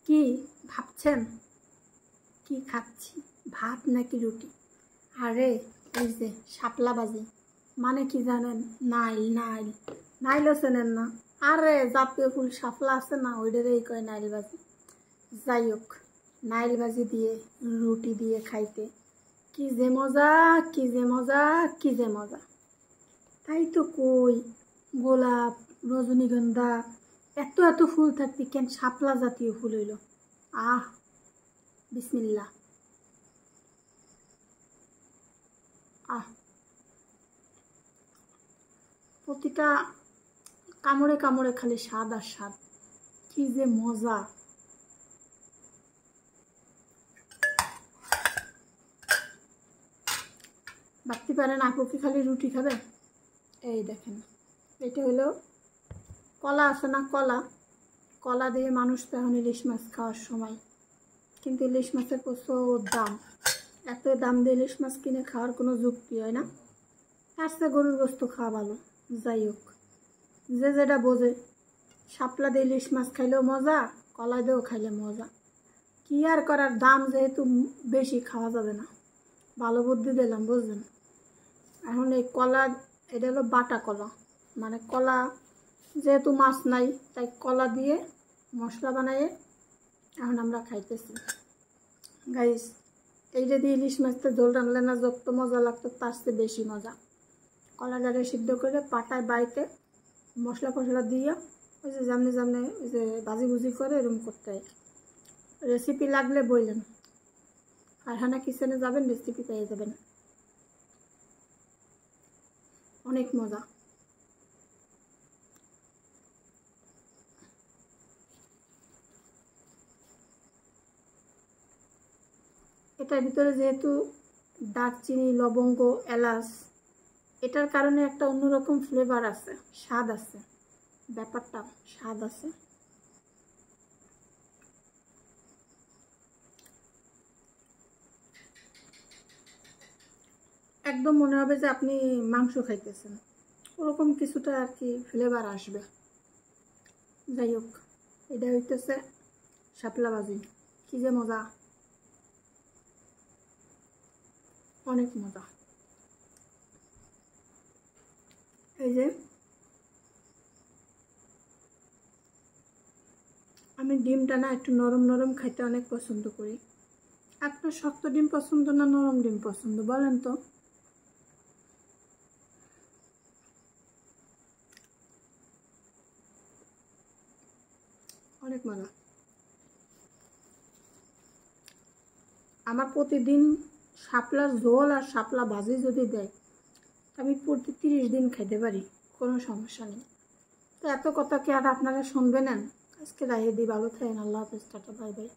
কি ভাবছেন কি খাচ্ছি, ভাত নাকি রুটি? আরে এই যে শাপলা বাজি মানে কি জানেন? নাইল নাইল নাইলও চেনেন না? আরে জাতীয় ফুল শাপলা আছে না, ওইটারেই কয় নাইল বাজি। যাই হোক, নাইল বাজি দিয়ে রুটি দিয়ে খাইতে কি যে মজা, কি যে মজা, কি যে মজা। তাই তো কই, গোলাপ, রজনীগন্ধা এত এত ফুল থাকতে কেন শাপলা জাতীয় ফুল হইল? আহ, বিসমিল্লাহ। আহ, প্রতিটা কামড়ে কামড়ে খালি স্বাদ আর স্বাদ, কি যে মজা। ভাবতে পারেন আপু কি খালি রুটি খাবে? এই দেখেন, এটা হলো কলা আছে না, কলা, কলা দিয়ে মানুষ তো এখন ইলিশ মাছ খাওয়ার সময়, কিন্তু ইলিশ মাছের প্রচুর দাম। এত দাম দিয়ে ইলিশ মাছ কিনে খাওয়ার কোনো যুক্তি হয় না, তার চেয়ে গরুর গোস্ত খাওয়া ভালো। যাই হোক, যে যেটা বোঝে, শাপলা দিয়ে ইলিশ মাছ খাইলেও মজা, কলা দিয়েও খাইলে মজা। কি আর করার, দাম যেহেতু বেশি, খাওয়া যাবে না। ভালো বুদ্ধি দিলাম, বুঝলেন? এখন এই কলা, এটা হলো বাটা কলা, মানে কলা যেহেতু মাছ নাই তাই কলা দিয়ে মশলা বানাইয়ে এখন আমরা খাইতেছি। গাইস, এইটা দিয়ে ইলিশ মাছটা ঝোল রানলে না যত মজা লাগতো তার চেয়ে বেশি মজা। কলাটারে সিদ্ধ করে পাটায় বাইতে মশলা ফসলা দিয়ে ওই যে জামনে জামনে ওই যে ভাজি ভুজি করে এরকম করতে হয়। রেসিপি লাগলে বললেন, ফারহানা কিচেনে যাবেন, রেসিপি পেয়ে যাবেন। অনেক মজা। এটার ভিতরে যেহেতু দারচিনি, লবঙ্গ, এলাচ, এটার কারণে একটা অন্যরকম ফ্লেভার আছে, স্বাদ আছে, ব্যাপারটা স্বাদ আছে। একদম মনে হবে যে আপনি মাংস খাইতেছেন, ওরকম কিছুটা আর কি ফ্লেভার আসবে। যাই হোক, এটা হইতেছে শাপলা ভাজি, কি যে মজা, অনেক মজা। এই যে আমি ডিমটা না একটু নরম নরম খাইতে অনেক পছন্দ করি। আপনার শক্ত ডিম পছন্দ না নরম ডিম পছন্দ বলেন তো? অনেক মজা। আমার প্রতিদিন শাপলার ঝোল আর শাপলা ভাজি যদি দেয়, আমি প্রতি 30 দিন খাইতে পারি, কোনো সমস্যা নেই। তো এত কথা কি আর আপনারা শুনবেন? আজকে রাইয়ে দিই, ভালো থাকেন, আল্লাহ হাফেজ, টাটা, বাই বাই।